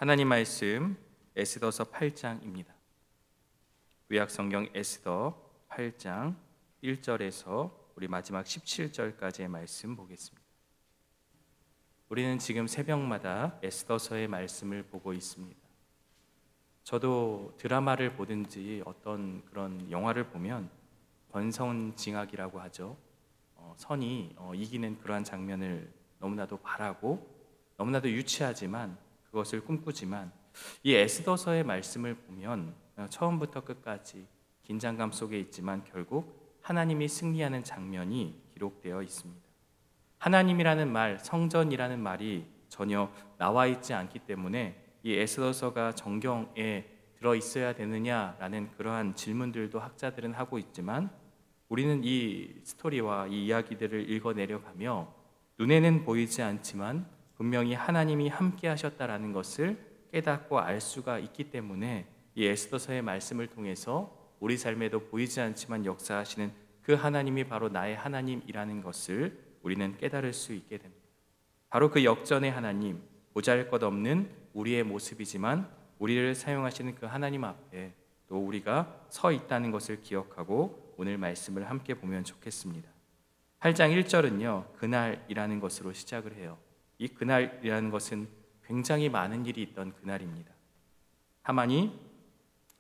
하나님 말씀 에스더서 8장입니다. 구약성경 에스더 8장 1절에서 우리 마지막 17절까지의 말씀 보겠습니다. 우리는 지금 새벽마다 에스더서의 말씀을 보고 있습니다. 저도 드라마를 보든지 어떤 그런 영화를 보면 권선징악이라고 하죠. 선이 이기는 그러한 장면을 너무나도 바라고 너무나도 유치하지만 그것을 꿈꾸지만 이 에스더서의 말씀을 보면 처음부터 끝까지 긴장감 속에 있지만 결국 하나님이 승리하는 장면이 기록되어 있습니다. 하나님이라는 말, 성전이라는 말이 전혀 나와 있지 않기 때문에 이 에스더서가 정경에 들어 있어야 되느냐라는 그러한 질문들도 학자들은 하고 있지만 우리는 이 스토리와 이 이야기들을 읽어 내려가며 눈에는 보이지 않지만 분명히 하나님이 함께 하셨다라는 것을 깨닫고 알 수가 있기 때문에 이 에스더서의 말씀을 통해서 우리 삶에도 보이지 않지만 역사하시는 그 하나님이 바로 나의 하나님이라는 것을 우리는 깨달을 수 있게 됩니다. 바로 그 역전의 하나님, 보잘것없는 우리의 모습이지만 우리를 사용하시는 그 하나님 앞에 또 우리가 서 있다는 것을 기억하고 오늘 말씀을 함께 보면 좋겠습니다. 8장 1절은요, 그날이라는 것으로 시작을 해요. 이 그날이라는 것은 굉장히 많은 일이 있던 그날입니다. 하만이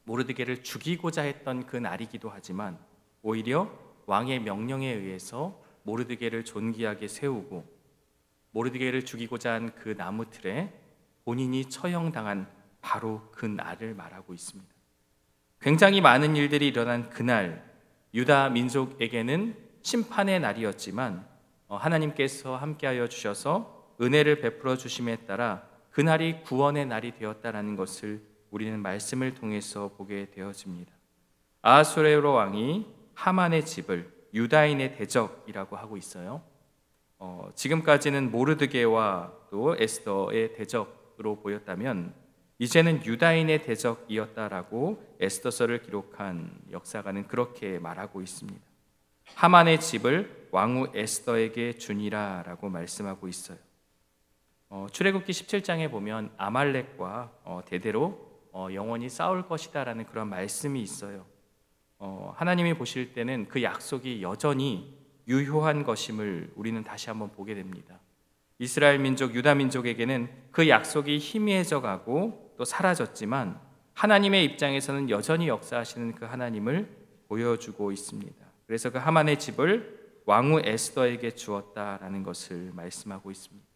모르드게를 죽이고자 했던 그 날이기도 하지만 오히려 왕의 명령에 의해서 모르드게를 존귀하게 세우고 모르드게를 죽이고자 한 그 나무 틀에 본인이 처형당한 바로 그 날을 말하고 있습니다. 굉장히 많은 일들이 일어난 그날, 유다 민족에게는 심판의 날이었지만 하나님께서 함께하여 주셔서 은혜를 베풀어 주심에 따라 그날이 구원의 날이 되었다라는 것을 우리는 말씀을 통해서 보게 되어집니다. 아하수에로 왕이 하만의 집을 유다인의 대적이라고 하고 있어요. 지금까지는 모르드게와 또 에스더의 대적으로 보였다면 이제는 유다인의 대적이었다라고 에스더서를 기록한 역사가는 그렇게 말하고 있습니다. 하만의 집을 왕후 에스더에게 주니라라고 말씀하고 있어요. 출애굽기 17장에 보면 아말렉과 대대로 영원히 싸울 것이다라는 그런 말씀이 있어요. 하나님이 보실 때는 그 약속이 여전히 유효한 것임을 우리는 다시 한번 보게 됩니다. 이스라엘 민족, 유다 민족에게는 그 약속이 희미해져 가고 또 사라졌지만 하나님의 입장에서는 여전히 역사하시는 그 하나님을 보여주고 있습니다. 그래서 그 하만의 집을 왕후 에스더에게 주었다라는 것을 말씀하고 있습니다.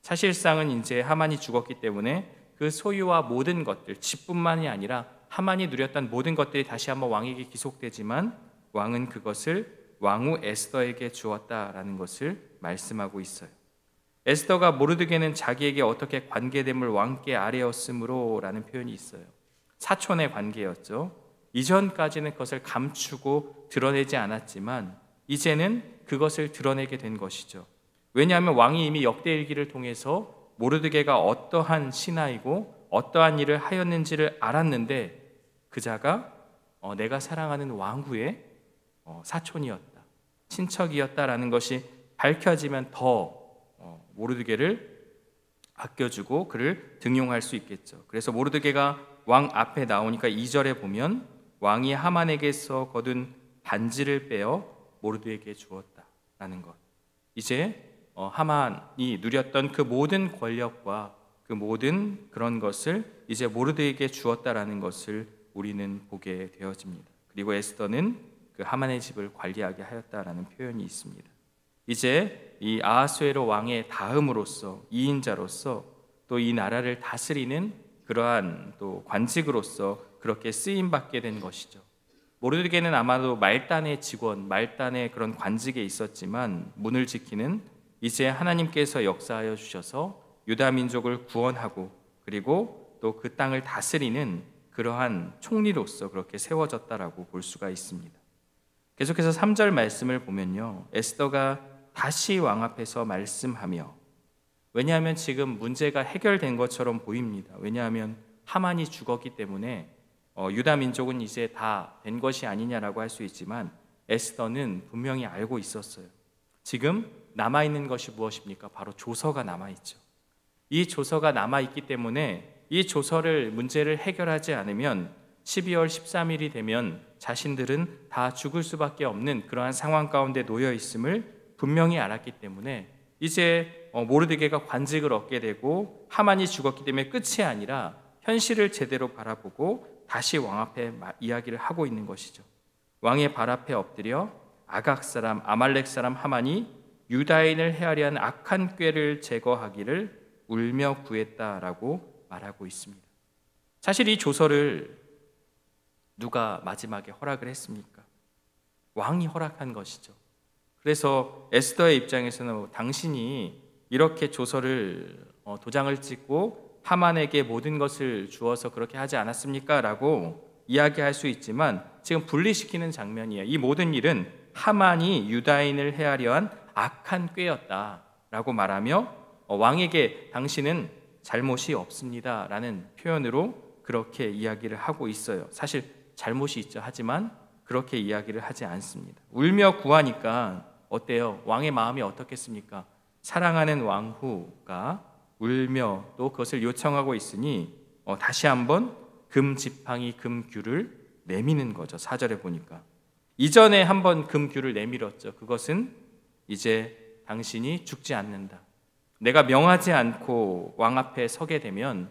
사실상은 이제 하만이 죽었기 때문에 그 소유와 모든 것들, 집뿐만이 아니라 하만이 누렸던 모든 것들이 다시 한번 왕에게 기속되지만 왕은 그것을 왕후 에스더에게 주었다라는 것을 말씀하고 있어요. 에스더가 모르드게는 자기에게 어떻게 관계됨을 왕께 아뢰었으므로 라는 표현이 있어요. 사촌의 관계였죠. 이전까지는 그것을 감추고 드러내지 않았지만 이제는 그것을 드러내게 된 것이죠. 왜냐하면 왕이 이미 역대일기를 통해서 모르드게가 어떠한 신하이고 어떠한 일을 하였는지를 알았는데 그자가 내가 사랑하는 왕후의 사촌이었다, 친척이었다라는 것이 밝혀지면 더 모르드게를 아껴주고 그를 등용할 수 있겠죠. 그래서 모르드게가 왕 앞에 나오니까 2절에 보면 왕이 하만에게서 거둔 반지를 빼어 모르드게에게 주었다라는 것. 이제 하만이 누렸던 그 모든 권력과 그 모든 그런 것을 이제 모르드게에게 주었다라는 것을 우리는 보게 되어집니다. 그리고 에스더는 그 하만의 집을 관리하게 하였다라는 표현이 있습니다. 이제 이 아하수에로 왕의 다음으로서 2인자로서 또 이 나라를 다스리는 그러한 또 관직으로서 그렇게 쓰임 받게 된 것이죠. 모르드게는 아마도 말단의 직원, 말단의 그런 관직에 있었지만 문을 지키는 이제 하나님께서 역사하여 주셔서 유다 민족을 구원하고 그리고 또 그 땅을 다스리는 그러한 총리로서 그렇게 세워졌다라고 볼 수가 있습니다. 계속해서 3절 말씀을 보면요, 에스더가 다시 왕 앞에서 말씀하며, 왜냐하면 지금 문제가 해결된 것처럼 보입니다. 왜냐하면 하만이 죽었기 때문에 유다 민족은 이제 다 된 것이 아니냐라고 할 수 있지만 에스더는 분명히 알고 있었어요. 지금 남아있는 것이 무엇입니까? 바로 조서가 남아있죠. 이 조서가 남아있기 때문에 이 조서를 문제를 해결하지 않으면 12월 13일이 되면 자신들은 다 죽을 수밖에 없는 그러한 상황 가운데 놓여 있음을 분명히 알았기 때문에 이제 모르드게가 관직을 얻게 되고 하만이 죽었기 때문에 끝이 아니라 현실을 제대로 바라보고 다시 왕 앞에 이야기를 하고 있는 것이죠. 왕의 발 앞에 엎드려 아각 사람 아말렉 사람 하만이 유다인을 해하려 한 악한 꾀를 제거하기를 울며 구했다라고 말하고 있습니다. 사실 이 조서를 누가 마지막에 허락을 했습니까? 왕이 허락한 것이죠. 그래서 에스더의 입장에서는 당신이 이렇게 조서를 도장을 찍고 하만에게 모든 것을 주어서 그렇게 하지 않았습니까? 라고 이야기할 수 있지만 지금 분리시키는 장면이에요. 이 모든 일은 하만이 유다인을 해하려 한 악한 꾀였다라고 말하며 왕에게 당신은 잘못이 없습니다 라는 표현으로 그렇게 이야기를 하고 있어요. 사실 잘못이 있죠. 하지만 그렇게 이야기를 하지 않습니다. 울며 구하니까 어때요? 왕의 마음이 어떻겠습니까? 사랑하는 왕후가 울며 또 그것을 요청하고 있으니 다시 한번 금지팡이 금규를 내미는 거죠. 4절에 보니까 이전에 한번 금규를 내밀었죠. 그것은 이제 당신이 죽지 않는다. 내가 명하지 않고 왕 앞에 서게 되면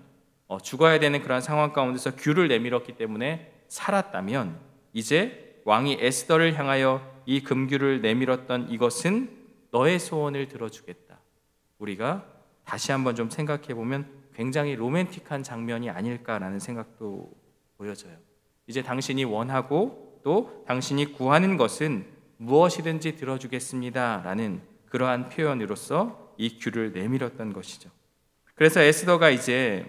죽어야 되는 그런 상황 가운데서 규를 내밀었기 때문에 살았다면 이제 왕이 에스더를 향하여 이 금규를 내밀었던 이것은 너의 소원을 들어주겠다. 우리가 다시 한번 좀 생각해 보면 굉장히 로맨틱한 장면이 아닐까라는 생각도 보여져요. 이제 당신이 원하고 또 당신이 구하는 것은 무엇이든지 들어주겠습니다 라는 그러한 표현으로서 이 규를 내밀었던 것이죠. 그래서 에스더가 이제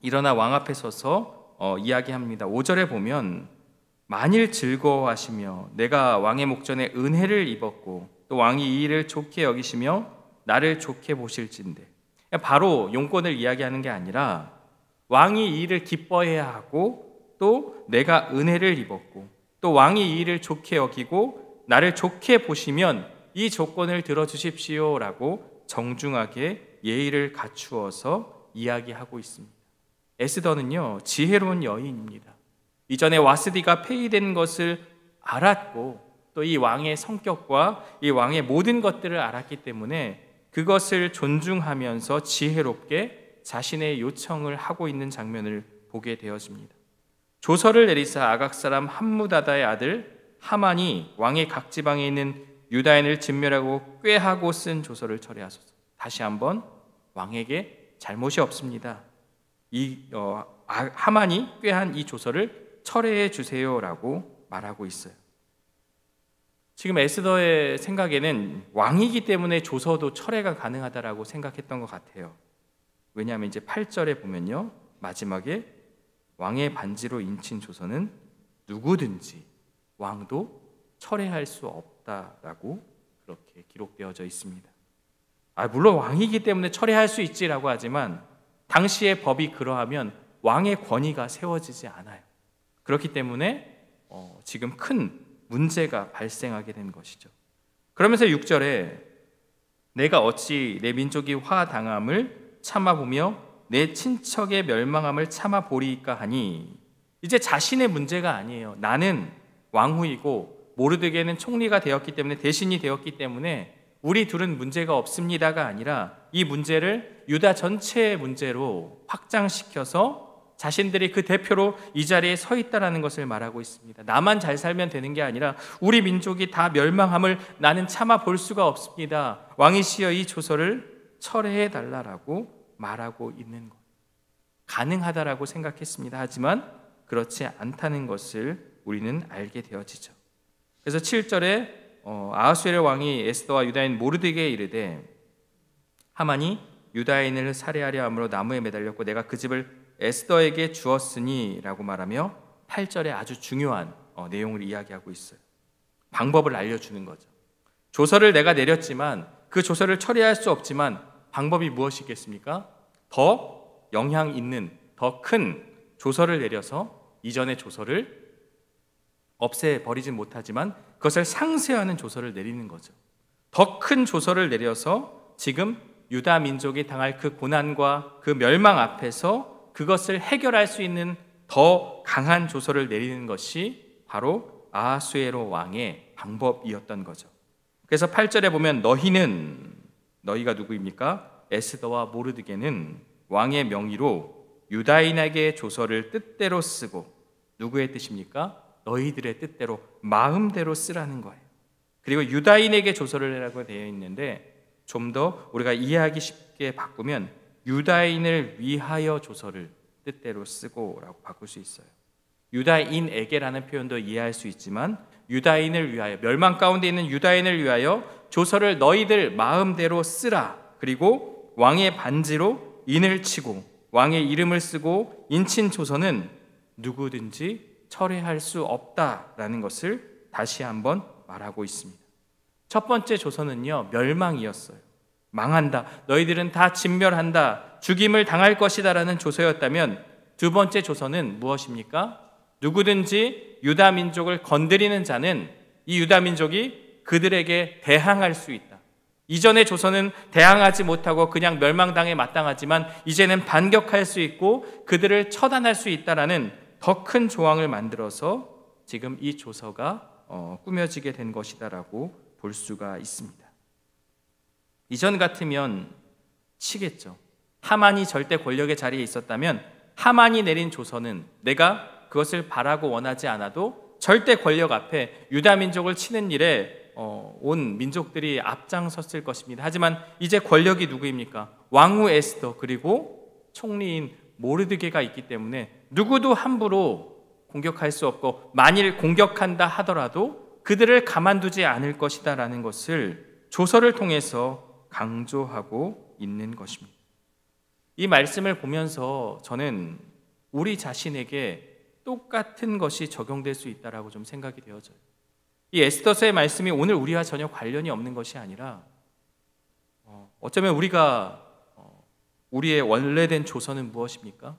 일어나 왕 앞에 서서 이야기합니다. 5절에 보면 만일 즐거워하시며 내가 왕의 목전에 은혜를 입었고 또 왕이 이 일을 좋게 여기시며 나를 좋게 보실진대. 바로 용건을 이야기하는 게 아니라 왕이 이 일을 기뻐해야 하고 또 내가 은혜를 입었고 또 왕이 이 일을 좋게 여기고 나를 좋게 보시면 이 조건을 들어주십시오 라고 정중하게 예의를 갖추어서 이야기하고 있습니다. 에스더는요 지혜로운 여인입니다. 이전에 와스디가 폐위된 것을 알았고 또 이 왕의 성격과 이 왕의 모든 것들을 알았기 때문에 그것을 존중하면서 지혜롭게 자신의 요청을 하고 있는 장면을 보게 되어집니다. 조서를 내리사 아각 사람 함무다다의 아들 하만이 왕의 각 지방에 있는 유다인을 진멸하고 꾀하고 쓴 조서를 철회하소서. 다시 한번 왕에게 잘못이 없습니다. 하만이 꾀한 이 조서를 철회해 주세요라고 말하고 있어요. 지금 에스더의 생각에는 왕이기 때문에 조서도 철회가 가능하다라고 생각했던 것 같아요. 왜냐하면 이제 8절에 보면요 마지막에 왕의 반지로 인친 조서는 누구든지 왕도 철회할 수 없다라고 그렇게 기록되어져 있습니다. 물론 왕이기 때문에 철회할 수 있지라고 하지만 당시의 법이 그러하면 왕의 권위가 세워지지 않아요. 그렇기 때문에 지금 큰 문제가 발생하게 된 것이죠. 그러면서 6절에 내가 어찌 내 민족이 화당함을 참아보며 내 친척의 멸망함을 참아보리이까 하니 이제 자신의 문제가 아니에요. 나는 왕후이고 모르드게는 총리가 되었기 때문에 대신이 되었기 때문에 우리 둘은 문제가 없습니다가 아니라 이 문제를 유다 전체의 문제로 확장시켜서 자신들이 그 대표로 이 자리에 서 있다라는 것을 말하고 있습니다. 나만 잘 살면 되는 게 아니라 우리 민족이 다 멸망함을 나는 참아 볼 수가 없습니다. 왕이시여 이 조서를 철회해 달라라고 말하고 있는 것. 가능하다라고 생각했습니다. 하지만 그렇지 않다는 것을 우리는 알게 되어지죠. 그래서 7절에 아하수에르 왕이 에스더와 유다인 모르드게에 이르되 하만이 유다인을 살해하려 함으로 나무에 매달렸고 내가 그 집을 에스더에게 주었으니 라고 말하며 8절에 아주 중요한 내용을 이야기하고 있어요. 방법을 알려주는 거죠. 조서를 내가 내렸지만 그 조서를 처리할 수 없지만 방법이 무엇이겠습니까? 더 영향 있는 더 큰 조서를 내려서 이전의 조서를 없애버리진 못하지만 그것을 상쇄하는 조서를 내리는 거죠. 더 큰 조서를 내려서 지금 유다 민족이 당할 그 고난과 그 멸망 앞에서 그것을 해결할 수 있는 더 강한 조서를 내리는 것이 바로 아하수에로 왕의 방법이었던 거죠. 그래서 8절에 보면 너희가 누구입니까? 에스더와 모르드게는 왕의 명의로 유다인에게 조서를 뜻대로 쓰고, 누구의 뜻입니까? 너희들의 뜻대로 마음대로 쓰라는 거예요. 그리고 유다인에게 조서를 내라고 되어 있는데 좀 더 우리가 이해하기 쉽게 바꾸면 유다인을 위하여 조서를 뜻대로 쓰고라고 바꿀 수 있어요. 유다인에게라는 표현도 이해할 수 있지만 유다인을 위하여, 멸망 가운데 있는 유다인을 위하여 조서를 너희들 마음대로 쓰라. 그리고 왕의 반지로 인을 치고 왕의 이름을 쓰고 인친 조서는 누구든지 철회할 수 없다라는 것을 다시 한번 말하고 있습니다. 첫 번째 조서는요, 멸망이었어요. 망한다, 너희들은 다 진멸한다, 죽임을 당할 것이다 라는 조서였다면, 두 번째 조서는 무엇입니까? 누구든지 유다 민족을 건드리는 자는 이 유다 민족이 그들에게 대항할 수 있다. 이전의 조서는 대항하지 못하고 그냥 멸망당에 마땅하지만 이제는 반격할 수 있고 그들을 처단할 수 있다라는 더 큰 조항을 만들어서 지금 이 조서가 꾸며지게 된 것이다라고 볼 수가 있습니다. 이전 같으면 치겠죠. 하만이 절대 권력의 자리에 있었다면 하만이 내린 조서는 내가 그것을 바라고 원하지 않아도 절대 권력 앞에 유다 민족을 치는 일에 온 민족들이 앞장섰을 것입니다. 하지만 이제 권력이 누구입니까? 왕후 에스더 그리고 총리인 모르드게가 있기 때문에 누구도 함부로 공격할 수 없고, 만일 공격한다 하더라도 그들을 가만두지 않을 것이다 라는 것을 조서를 통해서 강조하고 있는 것입니다. 이 말씀을 보면서 저는 우리 자신에게 똑같은 것이 적용될 수 있다라고 좀 생각이 되어져요. 이 에스더서의 말씀이 오늘 우리와 전혀 관련이 없는 것이 아니라 어쩌면 우리가 우리의 원래된 조서는 무엇입니까?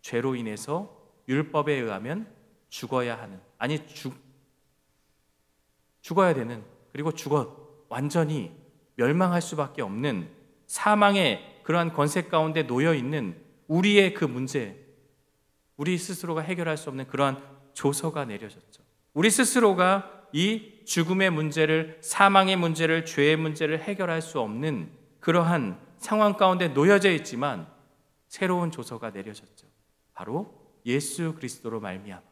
죄로 인해서 율법에 의하면 죽어야 하는, 아니 죽어야 되는, 그리고 완전히 멸망할 수밖에 없는 사망의 그러한 권세 가운데 놓여 있는 우리의 그 문제, 우리 스스로가 해결할 수 없는 그러한 조서가 내려졌죠. 우리 스스로가 이 죽음의 문제를, 사망의 문제를, 죄의 문제를 해결할 수 없는 그러한 상황 가운데 놓여져 있지만 새로운 조서가 내려졌죠. 바로 예수 그리스도로 말미암아,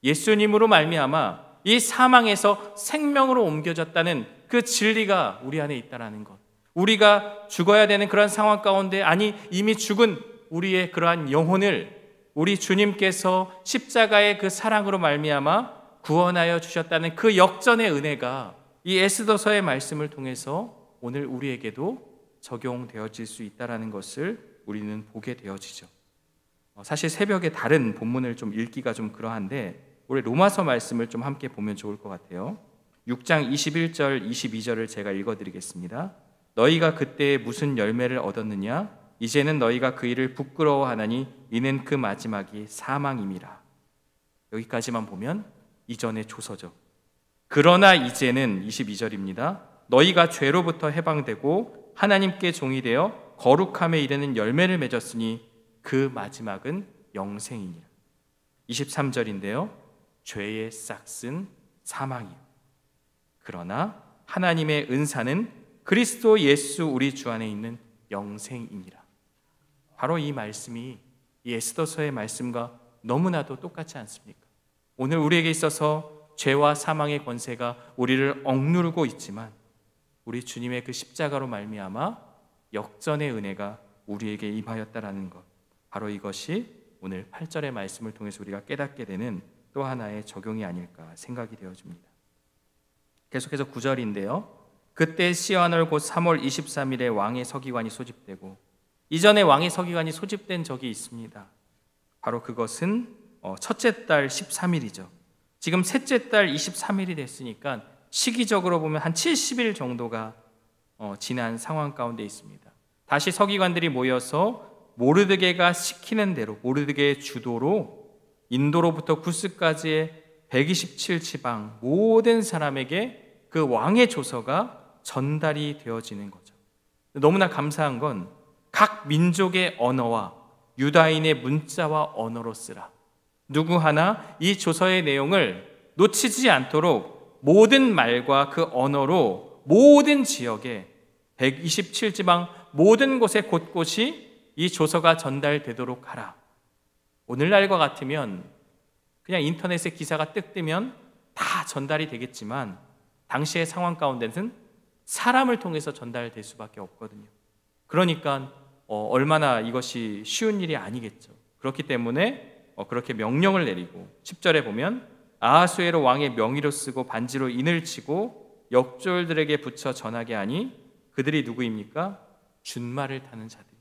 예수님으로 말미암아 이 사망에서 생명으로 옮겨졌다는 그 진리가 우리 안에 있다는 것. 우리가 죽어야 되는 그런 상황 가운데, 아니 이미 죽은 우리의 그러한 영혼을 우리 주님께서 십자가의 그 사랑으로 말미암아 구원하여 주셨다는 그 역전의 은혜가 이 에스더서의 말씀을 통해서 오늘 우리에게도 적용되어질 수 있다는 것을 우리는 보게 되어지죠. 사실 새벽에 다른 본문을 좀 읽기가 좀 그러한데 우리 로마서 말씀을 좀 함께 보면 좋을 것 같아요. 6장 21절 22절을 제가 읽어드리겠습니다. 너희가 그때 무슨 열매를 얻었느냐? 이제는 너희가 그 일을 부끄러워하나니 이는 그 마지막이 사망임이라. 여기까지만 보면 이전의 조서죠. 그러나 이제는 22절입니다. 너희가 죄로부터 해방되고 하나님께 종이 되어 거룩함에 이르는 열매를 맺었으니 그 마지막은 영생이니라. 23절인데요. 죄의 싹은 사망이요. 그러나 하나님의 은사는 그리스도 예수 우리 주 안에 있는 영생이니라. 바로 이 말씀이 이 에스더서의 말씀과 너무나도 똑같지 않습니까? 오늘 우리에게 있어서 죄와 사망의 권세가 우리를 억누르고 있지만 우리 주님의 그 십자가로 말미암아 역전의 은혜가 우리에게 임하였다라는 것, 바로 이것이 오늘 8절의 말씀을 통해서 우리가 깨닫게 되는 또 하나의 적용이 아닐까 생각이 되어집니다. 계속해서 9절인데요. 그때 시한월 곧 3월 23일에 왕의 서기관이 소집되고, 이전에 왕의 서기관이 소집된 적이 있습니다. 바로 그것은 첫째 달 13일이죠. 지금 셋째 달 23일이 됐으니까 시기적으로 보면 한 70일 정도가 지난 상황 가운데 있습니다. 다시 서기관들이 모여서 모르드게가 시키는 대로, 모르드게의 주도로 인도로부터 구스까지의 127지방 모든 사람에게 그 왕의 조서가 전달이 되어지는 거죠. 너무나 감사한 건 각 민족의 언어와 유다인의 문자와 언어로 쓰라. 누구 하나 이 조서의 내용을 놓치지 않도록 모든 말과 그 언어로 모든 지역에 127지방 모든 곳에 곳곳이 이 조서가 전달되도록 하라. 오늘날과 같으면 그냥 인터넷에 기사가 뜩 뜨면 다 전달이 되겠지만 당시의 상황 가운데는 사람을 통해서 전달될 수밖에 없거든요. 그러니까 얼마나 이것이 쉬운 일이 아니겠죠. 그렇기 때문에 그렇게 명령을 내리고 10절에 보면 아하수에로 왕의 명의로 쓰고 반지로 인을 치고 역졸들에게 붙여 전하게 하니 그들이 누구입니까? 준말을 타는 자들이다.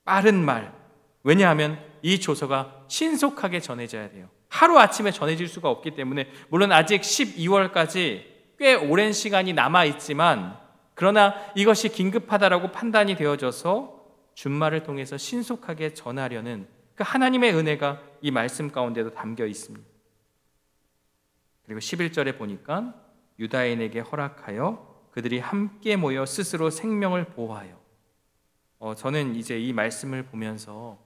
빠른 말. 왜냐하면 이 조서가 신속하게 전해져야 돼요. 하루아침에 전해질 수가 없기 때문에 물론 아직 12월까지 꽤 오랜 시간이 남아있지만 그러나 이것이 긴급하다라고 판단이 되어져서 준말을 통해서 신속하게 전하려는 그 하나님의 은혜가 이 말씀 가운데도 담겨 있습니다. 그리고 11절에 보니까 유다인에게 허락하여 그들이 함께 모여 스스로 생명을 보호하여 저는 이제 이 말씀을 보면서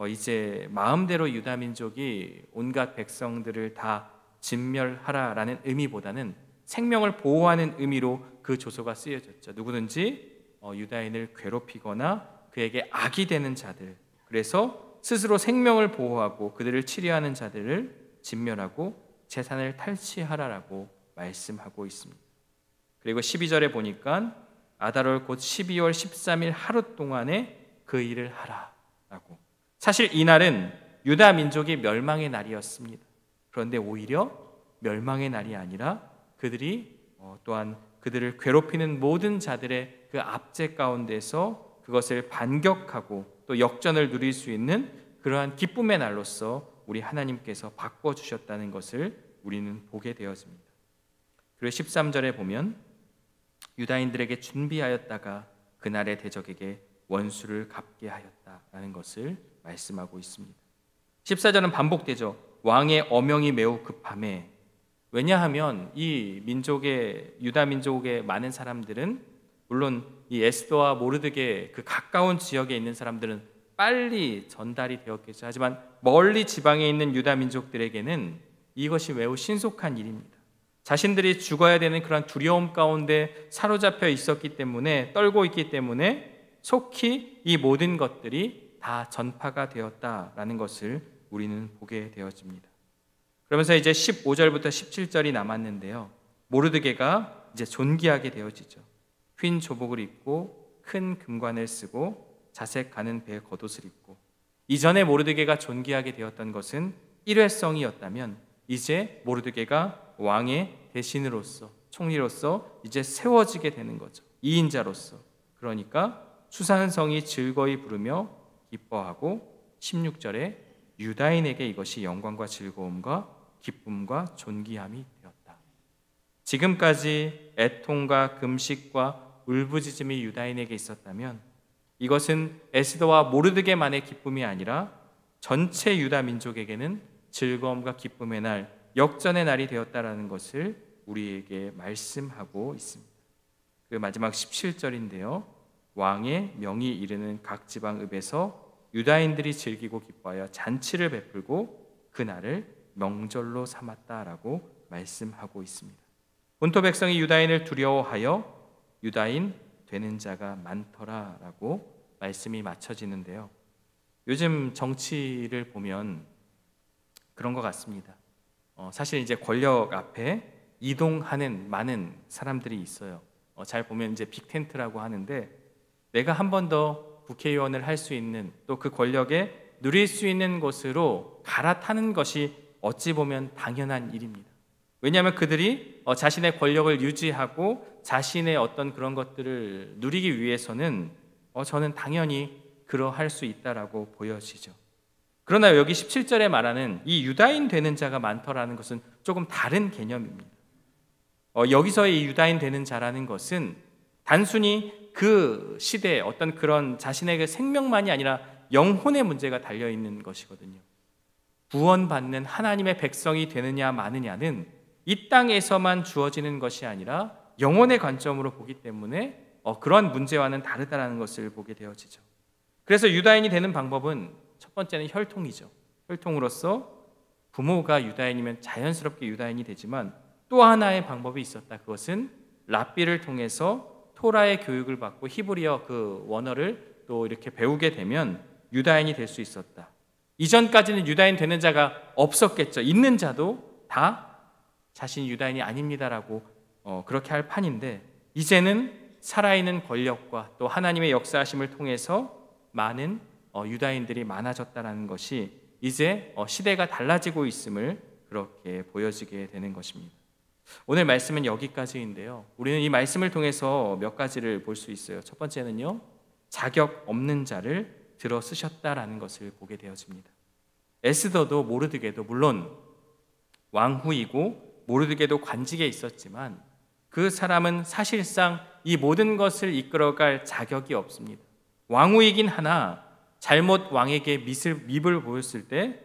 이제 마음대로 유다 민족이 온갖 백성들을 다 진멸하라라는 의미보다는 생명을 보호하는 의미로 그 조서가 쓰여졌죠. 누구든지 유다인을 괴롭히거나 그에게 악이 되는 자들, 그래서 스스로 생명을 보호하고 그들을 치료하는 자들을 진멸하고 재산을 탈취하라라고 말씀하고 있습니다. 그리고 12절에 보니까 아달월 곧 12월 13일 하루 동안에 그 일을 하라라고. 사실 이날은 유다 민족의 멸망의 날이었습니다. 그런데 오히려 멸망의 날이 아니라 그들이 또한 그들을 괴롭히는 모든 자들의 그 압제 가운데서 그것을 반격하고 또 역전을 누릴 수 있는 그러한 기쁨의 날로서 우리 하나님께서 바꿔주셨다는 것을 우리는 보게 되었습니다. 그리고 13절에 보면 유다인들에게 준비하였다가 그날의 대적에게 원수를 갚게 하였다라는 것을 말씀하고 있습니다. 14절은 반복되죠. 왕의 어명이 매우 급함에. 왜냐하면 이 민족의 유다 민족의 많은 사람들은 물론 이 에스더와 모르드게 그 가까운 지역에 있는 사람들은 빨리 전달이 되었겠죠. 하지만 멀리 지방에 있는 유다 민족들에게는 이것이 매우 신속한 일입니다. 자신들이 죽어야 되는 그런 두려움 가운데 사로잡혀 있었기 때문에 떨고 있기 때문에 속히 이 모든 것들이 다 전파가 되었다라는 것을 우리는 보게 되어집니다. 그러면서 이제 15절부터 17절이 남았는데요. 모르드게가 이제 존귀하게 되어지죠. 휜 조복을 입고 큰 금관을 쓰고 자색 가는 배의 겉옷을 입고. 이전에 모르드게가 존귀하게 되었던 것은 일회성이었다면 이제 모르드게가 왕의 대신으로서 총리로서 이제 세워지게 되는 거죠. 2인자로서. 그러니까 수산성이 즐거이 부르며 기뻐하고 16절에 유다인에게 이것이 영광과 즐거움과 기쁨과 존귀함이 되었다. 지금까지 애통과 금식과 울부짖음이 유다인에게 있었다면 이것은 에스더와 모르드게만의 기쁨이 아니라 전체 유다 민족에게는 즐거움과 기쁨의 날, 역전의 날이 되었다라는 것을 우리에게 말씀하고 있습니다. 그 마지막 17절인데요. 왕의 명이 이르는 각 지방읍에서 유다인들이 즐기고 기뻐하여 잔치를 베풀고 그날을 명절로 삼았다라고 말씀하고 있습니다. 본토 백성이 유다인을 두려워하여 유다인 되는 자가 많더라라고 말씀이 맞춰지는데요. 요즘 정치를 보면 그런 것 같습니다. 사실 이제 권력 앞에 이동하는 많은 사람들이 있어요. 잘 보면 이제 빅텐트라고 하는데 내가 한 번 더 국회의원을 할 수 있는 또 그 권력에 누릴 수 있는 곳으로 갈아타는 것이 어찌 보면 당연한 일입니다. 왜냐하면 그들이 자신의 권력을 유지하고 자신의 어떤 그런 것들을 누리기 위해서는 저는 당연히 그러할 수 있다라고 보여지죠. 그러나 여기 17절에 말하는 이 유다인 되는 자가 많더라는 것은 조금 다른 개념입니다. 여기서의 이 유다인 되는 자라는 것은 단순히 그 시대에 어떤 그런 자신의 그 생명만이 아니라 영혼의 문제가 달려있는 것이거든요. 구원받는 하나님의 백성이 되느냐 마느냐는 이 땅에서만 주어지는 것이 아니라 영혼의 관점으로 보기 때문에 그러한 문제와는 다르다라는 것을 보게 되어지죠. 그래서 유다인이 되는 방법은 번째는 혈통이죠. 혈통으로서 부모가 유다인이면 자연스럽게 유다인이 되지만 또 하나의 방법이 있었다. 그것은 랍비를 통해서 토라의 교육을 받고 히브리어 그 원어를 또 이렇게 배우게 되면 유다인이 될 수 있었다. 이전까지는 유다인 되는 자가 없었겠죠. 있는 자도 다 자신이 유다인이 아닙니다라고 그렇게 할 판인데, 이제는 살아있는 권력과 또 하나님의 역사하심을 통해서 많은 유다인들이 많아졌다는 것이 이제 시대가 달라지고 있음을 그렇게 보여지게 되는 것입니다. 오늘 말씀은 여기까지인데요. 우리는 이 말씀을 통해서 몇 가지를 볼 수 있어요. 첫 번째는요, 자격 없는 자를 들어 쓰셨다라는 것을 보게 되어집니다. 에스더도 모르드게도 물론 왕후이고 모르드게도 관직에 있었지만 그 사람은 사실상 이 모든 것을 이끌어갈 자격이 없습니다. 왕후이긴 하나 잘못 왕에게 밉을 보였을 때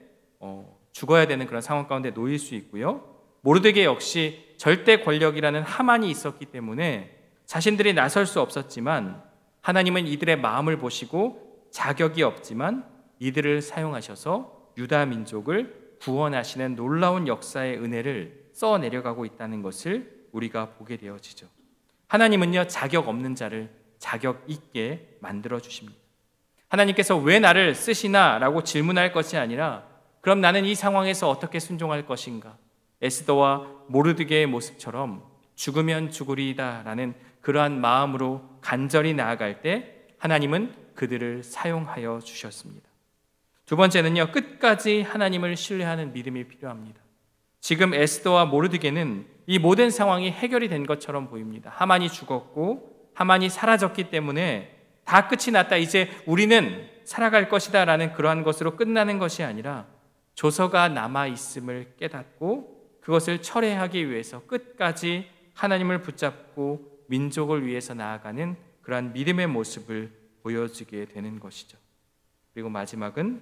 죽어야 되는 그런 상황 가운데 놓일 수 있고요. 모르드게 역시 절대 권력이라는 하만이 있었기 때문에 자신들이 나설 수 없었지만 하나님은 이들의 마음을 보시고 자격이 없지만 이들을 사용하셔서 유다 민족을 구원하시는 놀라운 역사의 은혜를 써내려가고 있다는 것을 우리가 보게 되어지죠. 하나님은요, 자격 없는 자를 자격 있게 만들어 주십니다. 하나님께서 왜 나를 쓰시나 라고 질문할 것이 아니라 그럼 나는 이 상황에서 어떻게 순종할 것인가? 에스더와 모르드게의 모습처럼 죽으면 죽으리이다 라는 그러한 마음으로 간절히 나아갈 때 하나님은 그들을 사용하여 주셨습니다. 두 번째는요, 끝까지 하나님을 신뢰하는 믿음이 필요합니다. 지금 에스더와 모르드게는 이 모든 상황이 해결이 된 것처럼 보입니다. 하만이 죽었고 하만이 사라졌기 때문에 다 끝이 났다, 이제 우리는 살아갈 것이다 라는 그러한 것으로 끝나는 것이 아니라 조서가 남아있음을 깨닫고 그것을 철회하기 위해서 끝까지 하나님을 붙잡고 민족을 위해서 나아가는 그러한 믿음의 모습을 보여주게 되는 것이죠. 그리고 마지막은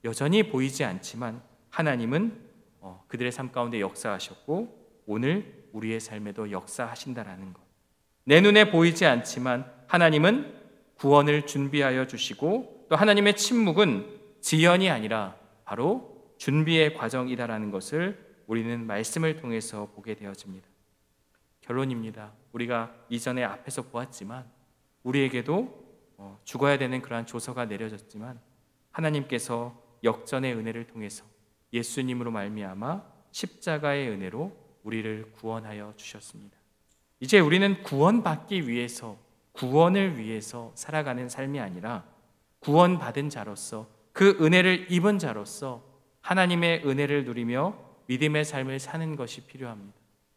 여전히 보이지 않지만 하나님은 그들의 삶 가운데 역사하셨고 오늘 우리의 삶에도 역사하신다라는 것. 내 눈에 보이지 않지만 하나님은 구원을 준비하여 주시고 또 하나님의 침묵은 지연이 아니라 바로 준비의 과정이다라는 것을 우리는 말씀을 통해서 보게 되어집니다. 결론입니다. 우리가 이전에 앞에서 보았지만 우리에게도 죽어야 되는 그러한 조서가 내려졌지만 하나님께서 역전의 은혜를 통해서 예수님으로 말미암아 십자가의 은혜로 우리를 구원하여 주셨습니다. 이제 우리는 구원받기 위해서, 구원을 위해서 살아가는 삶이 아니라 구원받은 자로서, 그 은혜를 입은 자로서 하나님의 은혜를 누리며 믿음의 삶을 사는 것이 필요합니다.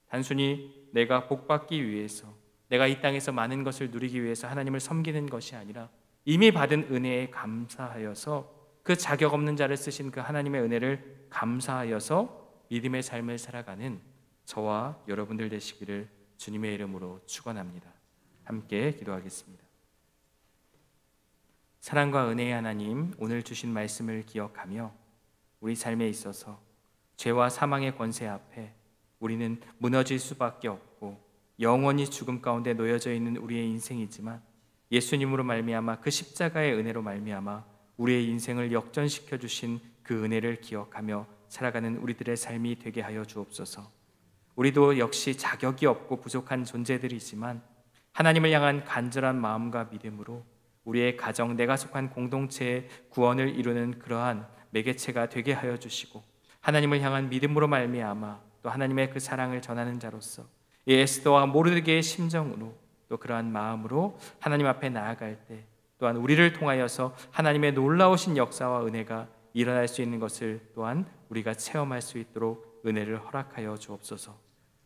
단순히 내가 복받기 위해서, 내가 이 땅에서 많은 것을 누리기 위해서 하나님을 섬기는 것이 아니라 이미 받은 은혜에 감사하여서 그 자격 없는 자를 쓰신 그 하나님의 은혜를 감사하여서 믿음의 삶을 살아가는 저와 여러분들 되시기를 주님의 이름으로 축원합니다. 함께 기도하겠습니다. 사랑과 은혜의 하나님, 오늘 주신 말씀을 기억하며 우리 삶에 있어서 죄와 사망의 권세 앞에 우리는 무너질 수밖에 없고 영원히 죽음 가운데 놓여져 있는 우리의 인생이지만 예수님으로 말미암아 그 십자가의 은혜로 말미암아 우리의 인생을 역전시켜 주신 그 은혜를 기억하며 살아가는 우리들의 삶이 되게 하여 주옵소서. 우리도 역시 자격이 없고 부족한 존재들이지만 하나님을 향한 간절한 마음과 믿음으로 우리의 가정, 내가 속한 공동체의 구원을 이루는 그러한 매개체가 되게 하여 주시고 하나님을 향한 믿음으로 말미암아 또 하나님의 그 사랑을 전하는 자로서 이 에스더와 모르드게의 심정으로 또 그러한 마음으로 하나님 앞에 나아갈 때 또한 우리를 통하여서 하나님의 놀라우신 역사와 은혜가 일어날 수 있는 것을 또한 우리가 체험할 수 있도록 은혜를 허락하여 주옵소서.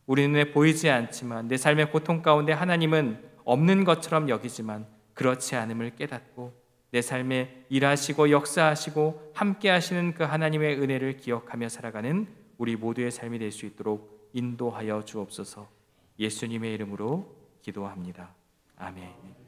우리 눈에 보이지 않지만 내 삶의 고통 가운데 하나님은 없는 것처럼 여기지만 그렇지 않음을 깨닫고 내 삶에 일하시고 역사하시고 함께 하시는 그 하나님의 은혜를 기억하며 살아가는 우리 모두의 삶이 될 수 있도록 인도하여 주옵소서. 예수님의 이름으로 기도합니다. 아멘.